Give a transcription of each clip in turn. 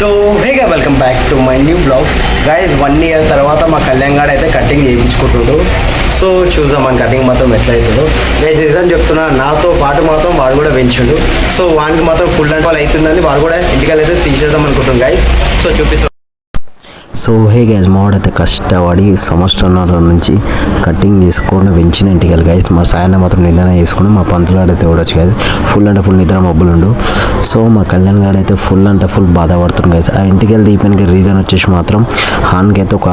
So హేగా welcome back to my new blog guys 1 year తర్వాత మా కళ్యాణ్ గారు అయితే కటింగ్ చేయించుకుంటున్నాడు. సో చూద్దాం మన కటింగ్ మాత్రం ఎట్లా అవుతుందో. గైస్ రీజన్ చెప్తున్నా, నాతో పాటు మాత్రం వాడు కూడా పెంచుడు. సో వానికి మాత్రం ఫుల్ అండ్ ఫాల్ అవుతుందని వాడు కూడా ఇంటికి అయితే తీసేద్దాం అనుకుంటున్నాం గైస్. సో చూపిస్తాం. సో హే గైస్, మావాడైతే కష్టపడి సంవత్సరంన్నర నుంచి కటింగ్ తీసుకొని పెంచిన ఇంటికి గైస్. మా సాయన మాత్రం నిన్ననే చేసుకుని మా పంతులాడైతే చూడొచ్చు గైస్. ఫుల్ అంటే ఫుల్ నిద్ర మబ్బులుండు. సో మా కళ్యాణ్ గారు అయితే ఫుల్ అంటే ఫుల్ బాధపడుతుంది గైస్. ఆ ఇంటికి వెళ్ళి దీపానికి రీజన్ వచ్చేసి మాత్రం హాన్కి అయితే ఒక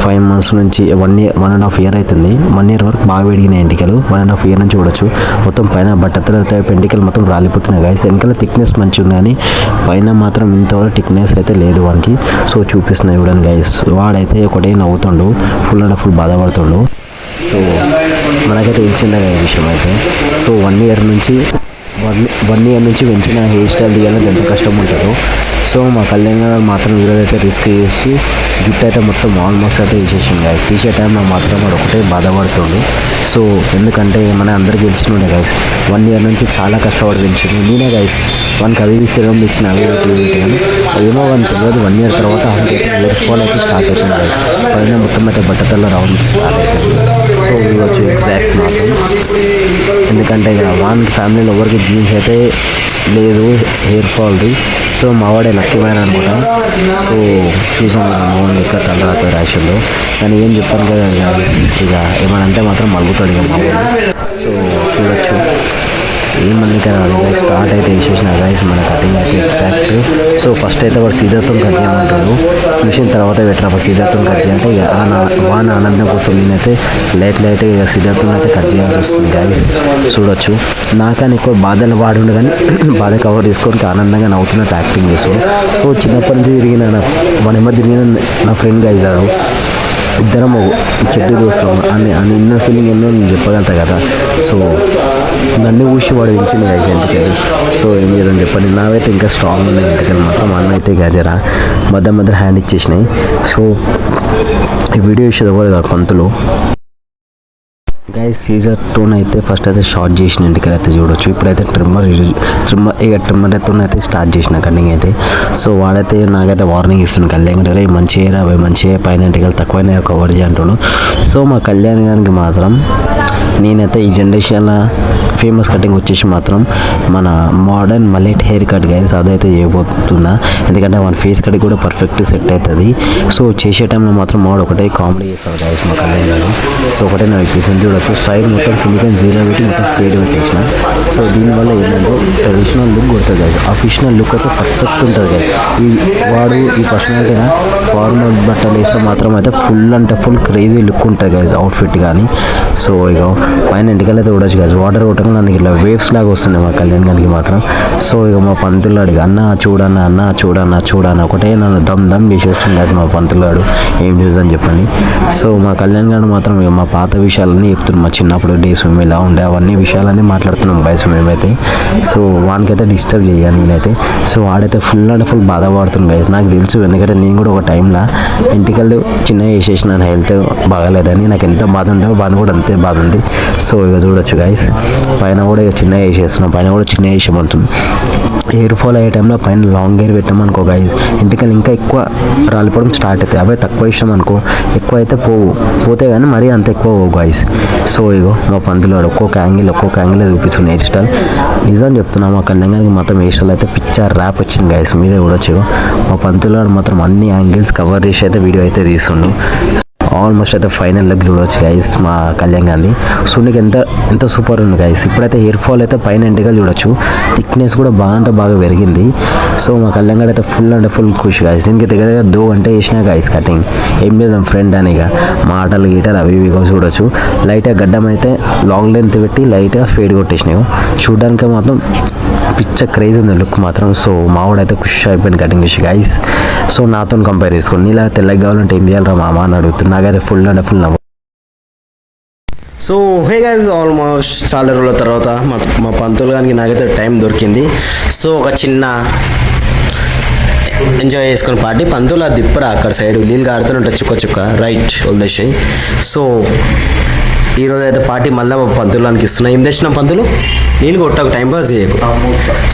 5 months నుంచి 1.5 year అవుతుంది. 1 year వరకు బాగా పెరిగినాయి ఎంటికలు. 1.5 year నుంచి చూడొచ్చు. మొత్తం పైన బట్టతలు ఎంటికలు మొత్తం రాలిపోతున్నాయి గైస్. వెనకాల థిక్నెస్ మంచిగా ఉంది కానీ పైన మాత్రం ఇంతవరకు థిక్నెస్ అయితే లేదు వానికి. సో చూపిస్తున్నాయి చూడండి గైస్. వాడైతే ఒకటే నవ్వుతుండు, ఫుల్ అంటే ఫుల్ బాధపడుతుండు. సో మనకైతే తెలిసిందే ఈ విషయం అయితే. సో 1 year నుంచి పెంచిన హెయిర్ స్టైల్ తీయాలంటే ఎంత కష్టం ఉంటుందో. సో మా కళ్యాణ్ గారు మాత్రం ఈరోజు అయితే రిస్క్ చేసి జుట్టు అయితే మొత్తం ఆల్మోస్ట్ అయితే తీసేసింది గైస్. తీసే టైంలో మాత్రం వాడు ఒకటే బాధపడుతుంది. సో ఎందుకంటే మన అందరికి తెలిసినుండే గైస్, 1 year నుంచి చాలా కష్టపడి పెంచింది నేనే గైస్. వానికి అవి సిరం ఇచ్చిన అవి కానీ ఏమో వాని తెలియదు. 1 year తర్వాత హెయిర్ ఫాల్ అయితే స్టార్ట్ అవుతుంది గైస్. పైన మొత్తం అయితే బట్టతల్లో రావడం స్టార్ట్ అవుతుంది. సో ఇది వచ్చి ఎగ్జాక్ట్ మాత్రం. ఎందుకంటే ఇక వానికి ఫ్యామిలీలో ఎవరికి జీన్స్ అయితే లేదు హెయిర్ ఫాల్ది. సో మావాడే లక్కీ మ్యాన్ అనుకుంటా. సో చూసాం మామూలు ఇక్కడ తలరాత ర్యాషుల్లో. కానీ ఏం చెప్పాను కదా ఇక ఏమని అంటే మాత్రం మలుగుతాడు ఇక మామూలు. సో చూడొచ్చు ఏమన్నీ కదా స్టార్ట్ అయితే వేసేసిన గైస్ మన కటింగ్ అయితే ఎగ్జాక్ట్. సో ఫస్ట్ అయితే వాడు సీజర్తో కట్ చేయమంటాడు. మిషన్ తర్వాత పెట్టరా సీజర్తో కట్ చేయాలంటే ఇక వాన్ ఆనందం కోసం నేనైతే లైట్ ఇక సీజర్తో అయితే కట్ చేయాల్సి వస్తుంది గైస్. చూడొచ్చు నాకని ఎక్కువ బాధలు వాడుండు కానీ బాధ కవర్ తీసుకొని ఆనందంగా నవ్వుతున్నట్టు యాక్టింగ్ చేస్తాడు. సో చిన్నప్పటి నుంచి తిరిగిన మన మధ్య తిరిగిన నా ఫ్రెండ్ గైస్ ఆడు. ఇద్దరం చెట్టు దోస్తాం అని ఇన్న ఫీలింగ్ ఎన్నో నేను చెప్పగలుగుతా కదా. సో నన్ను ఊసి వాడు పెంచింది గైజ్ ఎంటికలు. సో ఏం చేద్దాం చెప్పండి, నావైతే ఇంకా స్ట్రాంగ్ ఉన్నాయి ఎంటికలు మాత్రం. అన్న అయితే గజరా మధ్య హ్యాండ్ ఇచ్చేసినాయి. సో ఈ వీడియో ఇచ్చేది పోదు కదా పంతులు గైస్. సీజర్ టోన్ అయితే ఫస్ట్ అయితే షార్ట్ చేసిన ఎంటికలు అయితే చూడొచ్చు. ఇప్పుడైతే ట్రిమ్మర్ అయితే స్టార్ట్ చేసిన కటింగ్ అయితే. సో వాడైతే నాకైతే వార్నింగ్ ఇస్తున్నాడు కళ్యాణ్ గారు, మంచిగా మంచిగా పైన ఎంటికలు తక్కువైనా కవర్ చేయంటాడు. సో మా కళ్యాణ్ గారికి మాత్రం నేనైతే ఈ జనరేషన్లో ఫేమస్ కటింగ్ వచ్చేసి మాత్రం మన మోడర్న్ మలెట్ హెయిర్ కట్ గైస్ అదైతే చేయబోతున్నా. ఎందుకంటే మన ఫేస్ కట్ కూడా పర్ఫెక్ట్ సెట్ అవుతుంది. సో చేసే టైంలో మాత్రం మోడ్ ఒకటే కామెడీ చేస్తాడు గైస్ మా కళ్యాణ్ గారు. సో ఒకటే నాకు ఇప్పించింది చూడొచ్చు. సైడ్ మొత్తం కిందికి 0 పెట్టి మొత్తం ఫేడ్ పెట్టేసిన. సో దీనివల్ల ఏంటంటే ట్రెడిషనల్ లుక్ కొడుతుంది గైస్. అఫిషనల్ లుక్ అయితే పర్ఫెక్ట్ ఉంటుంది గైస్. ఈ పర్సనాలిటీగా ఫార్మల్ బట్టలు వేసిన మాత్రం అయితే ఫుల్ అంటే ఫుల్ క్రేజీ లుక్ ఉంటుంది గైస్ అవుట్ఫిట్ కానీ. సో ఇక పైన ఎంటికలు అయితే చూడొచ్చు గైస్. వాటర్ కొట్టడం నాకు ఇట్లా వేవ్స్ లాగా వస్తున్నాయి మా కళ్యాణ్ గారికి మాత్రం. సో ఇక మా పంతులు అడిగి అన్న చూడన్న ఒకటే నన్ను దమ్ చేసేస్తుంది అది మా పంతులాడు. ఏం చూద్దాం చెప్పండి. సో మా కళ్యాణ్ గారు మాత్రం ఇక మా పాత విషయాలన్నీ చెప్తున్నాం. మా చిన్నప్పుడు డేస్ మేము ఇలా ఉండే అవన్నీ విషయాలన్నీ మాట్లాడుతున్నాం గైస్ మేమైతే. సో వానికైతే డిస్టర్బ్ చేయాలి నేనైతే. సో వాడైతే ఫుల్ అంటే ఫుల్ బాధపడుతుంది గైస్. నాకు తెలుసు, ఎందుకంటే నేను కూడా ఒక టైంలో ఎంటికలు చిన్నగా వేసేసిన హెల్త్ బాగాలేదని నాకు ఎంత బాధ ఉండేవో వాని కూడా అంతే బాధ ఉంది. సో ఇక చూడొచ్చు గైస్. పైన కూడా ఇక చిన్నగా వేసేస్తున్నాం, పైన కూడా చిన్నగా వేసేమంటుంది. హెయిర్ ఫాల్ అయ్యే టైంలో పైన లాంగ్ హెయిర్ పెట్టామనుకో గైస్ ఎంటికలు ఇంకా ఎక్కువ రాలిపోవడం స్టార్ట్ అవుతాయి. అవే తక్కువ ఇష్టం అనుకో ఎక్కువ అయితే పోతే కానీ మరీ అంత ఎక్కువ పోవు గైస్. సో ఇగో మా పంతులు ఒక్కొక్క యాంగిల్ చూపిస్తుంది హెయిర్ స్టైల్. నిజం చెప్తున్నా మా కళ్యాణానికి మొత్తం హెయిర్ స్టైల్ అయితే పిక్చర్ ర్యాప్ వచ్చింది గైస్. మీదే చూడొచ్చు. మా పంతులు మాత్రం అన్ని యాంగిల్స్ కవర్ చేసి అయితే వీడియో అయితే తీస్తుండు. ఆల్మోస్ట్ అయితే ఫైనల్ లుక్ చూడవచ్చు గైస్ మా కళ్యాణ్ గాంధీ. సో నీకు ఎంత సూపర్ ఉంది గైస్. ఇప్పుడైతే హెయిర్ ఫాల్ అయితే పైన ఎంటికలు చూడొచ్చు. థిక్నెస్ కూడా బాగా పెరిగింది. సో మా కళ్యాణ్ గారు అయితే ఫుల్ అంటే ఫుల్ ఖుషి గైస్. దీనికి దగ్గర 2 గంటలు వేసిన గైస్ కటింగ్. ఏం లేదు ఫ్రెండ్ అని ఇక మాటలు గీటలు అవి ఇవి చూడొచ్చు. లైట్గా గడ్డం అయితే లాంగ్ లెంత్ పెట్టి లైట్గా ఫేడ్ కొట్టేసినాయి. చూడడానికి మాత్రం పిచ్చ క్రేజ్ ఉంది లుక్ మాత్రం. సో మావాడైతే ఖుషి అయిపోయింది కటింగ్ చేసి గైస్. సో నాతో కంపేర్ చేసుకోండి, నీలా తెల్లగా కావాలంటే ఏం చేయాలరా మామ అని అడుగుతున్నా. నాకైతే ఫుల్ అంటే ఫుల్ నవ్వు. సో హే గైస్, ఆల్మోస్ట్ చాలా రోజుల తర్వాత మా పంతులు గారికి నాకైతే టైం దొరికింది. సో ఒక చిన్న ఎంజాయ్ చేసుకుని పార్టీ. పంతులు అది దిప్పరా అక్కడ సైడ్ నీళ్ళు కాడుతుంటే చుక్క రైట్ వదిలేసి. సో ఈరోజు అయితే పార్టీ మళ్ళీ పంతులానికి ఇస్తున్నా. ఏం తెచ్చినాం పంతులు? నీళ్ళు కొట్టకు, టైం పాస్ చేయకు.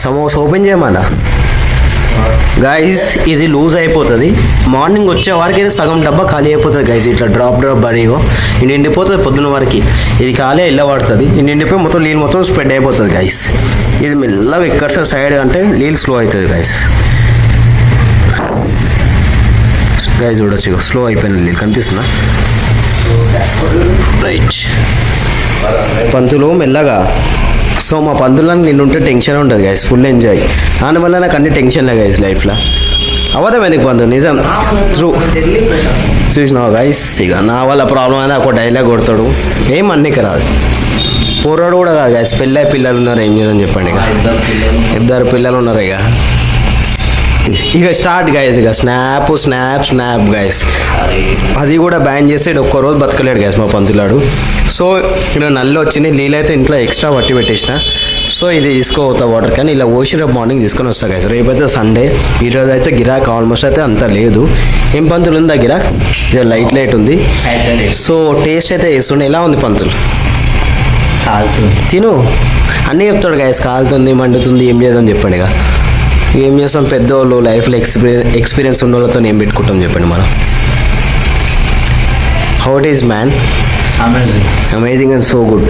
సమోసా ఓపెన్ చేయమన్నా గైస్ ఇది లూజ్ అయిపోతుంది. మార్నింగ్ వచ్చే వారికి సగం డబ్బా ఖాళీ అయిపోతుంది గైస్. ఇట్లా డ్రాప్ అని ఇది నిండిపోతుంది పొద్దున్న వరకు. ఇది ఖాళీ పడుతుంది. ఇది నిండిపోయి మొత్తం నీళ్ళు మొత్తం స్ప్రెడ్ అయిపోతుంది గైస్. ఇది మెల్లగా ఇక్కడ సైడ్ అంటే నీళ్ళు స్లో అవుతుంది గైస్. గైస్ చూడొచ్చు స్లో అయిపోయిన నీళ్ళు కనిపిస్తుందా? రైట్ పంతులు మెల్లగా. సో మా పంతులకు నిన్నుంటే టెన్షన్ ఉంటుంది గైస్, ఫుల్ ఎంజాయ్. దానివల్ల నాకు అన్ని టెన్షన్లే గైస్ లైఫ్లో. అవదా ఎందుకు పంతులు నిజం ట్రూ. చూసినావు గైస్, ఇక నా వల్ల ప్రాబ్లం అయినా ఒక డైలాగ్ కొడతాడు, ఏం అన్నికి రాదు. పూర్వాడు కూడా కాదు గైస్, పిల్లలు ఉన్నారు, ఏం చేద్దాం చెప్పండి. ఇక 2 పిల్లలు ఉన్నారు. ఇక స్టార్ట్ గైస్. ఇక స్నాప్ గైస్. అది కూడా బ్యాన్ చేస్తే ఒక్కరోజు బతకలేడు గైస్ మా పంతులాడు. సో ఇక్కడ నల్లు వచ్చింది, నీళ్ళైతే ఇంట్లో ఎక్స్ట్రా పట్టి పెట్టేసిన. సో ఇది తీసుకోవతా వాటర్ కానీ ఇలా ఓసి రేపు మార్నింగ్ తీసుకొని వస్తా గైస్. రేపైతే సండే, ఈరోజు అయితే గిరాక్ ఆల్మోస్ట్ అయితే అంత లేదు. ఏం పంతులు ఉందా గిరాక్? ఇది లైట్ ఉంది. సో టేస్ట్ అయితే వేస్తుండే. ఎలా ఉంది పంతులు? తిను అన్నీ చెప్తాడు గైస్, కాలుతుంది, మండుతుంది, ఏం చేద్దాం చెప్పండి. ఇక ఏం చేస్తాం, పెద్దవాళ్ళు లైఫ్లో ఎక్స్పీరియన్స్ ఉన్న వాళ్ళతో ఏం పెట్టుకుంటాం చెప్పండి మనం. How it is man? Amazing and so good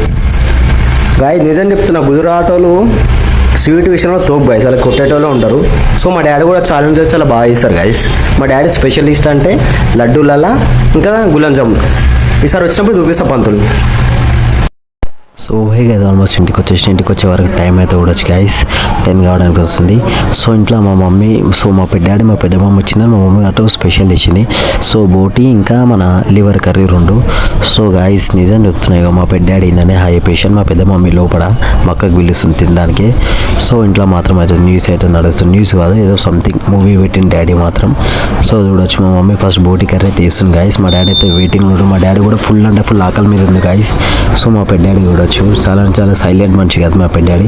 guy. నిజం చెప్తున్నా, గుజరాతోళ్ళు స్వీట్ విషయంలో తోపు గాయస్, అలా కొట్టేటోళ్ళు ఉంటారు. సో మా డాడీ కూడా ఛాలెంజెస్ చాలా బాగా చేస్తారు గాయస్. మా డాడీ స్పెషలిస్ట్ అంటే లడ్డూలలా ఇంకా గులాబ్ జామున్. ఈసారి వచ్చినప్పుడు చూపిస్తా పంతులు. సో హే గైస్, ఆల్మోస్ట్ ఇంటికి వచ్చే వరకు టైం అయితే చూడొచ్చు గైస్, 10 కావడానికి వస్తుంది. సో ఇంట్లో మా మమ్మీ, సో మా డాడీ మా పెద్ద మమ్మీ వచ్చిందని మా మమ్మీ అటు స్పెషల్ తెచ్చింది. సో బోటి ఇంకా మన లివర్ కర్రీ 2. సో గైస్ నిజం చెప్తున్నాయి, మా పెద్ద డాడీ ఏంటనే హై పేషెంట్, మా పెద్ద మమ్మీ లోపల మక్కకు పిలుస్తుంది తినడానికి. సో ఇంట్లో మాత్రం అయితే న్యూస్ అయితే నడుస్తుంది. న్యూస్ కాదు, ఏదో సంథింగ్ మూవీ పెట్టిన డాడీ మాత్రం. సో చూడొచ్చు మా మమ్మీ ఫస్ట్ బోటి కర్రీ తీస్తుంది గైస్. మా డాడీ అయితే వెయిటింగ్ ఉన్నాడు. మా డాడీ కూడా ఫుల్ అంటే ఫుల్ ఆకలి మీద ఉంది గైస్. సో మా పెద్ద డాడీ చూడొచ్చు చాలా సైలెంట్ మనిషి కదా మా పెద్ద డాడీ.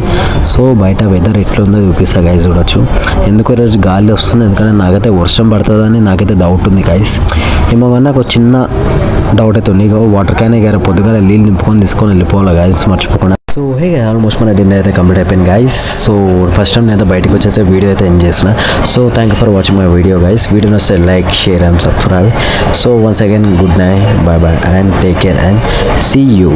సో బయట వెదర్ ఎట్లుందో చూపిస్తా గైస్ చూడొచ్చు. ఎందుకు ఈరోజు గాలి వస్తుంది, ఎందుకంటే నాకైతే వర్షం పడుతుందని నాకైతే డౌట్ ఉంది గైస్. ఏమో కానీ నాకు చిన్న డౌట్ అయితే ఉంది. ఇక వాటర్ క్యాన్ గారు పొద్దుగా నీళ్ళు నింపుకొని తీసుకొని వెళ్ళిపోవాలి గైస్ మర్చిపోకుండా. సో హే ఆల్మోస్ట్ మన డిన్నర్ అయితే కంప్లీట్ అయిపోయింది గైస్. సో ఫస్ట్ టైం నేను బయటకు వచ్చేసి వీడియో అయితే ఎంజాయ్ చేసిన. So thank you for watching my video guys. Video నచ్చితే like, share and subscribe. So once again good night, bye and take care and see you.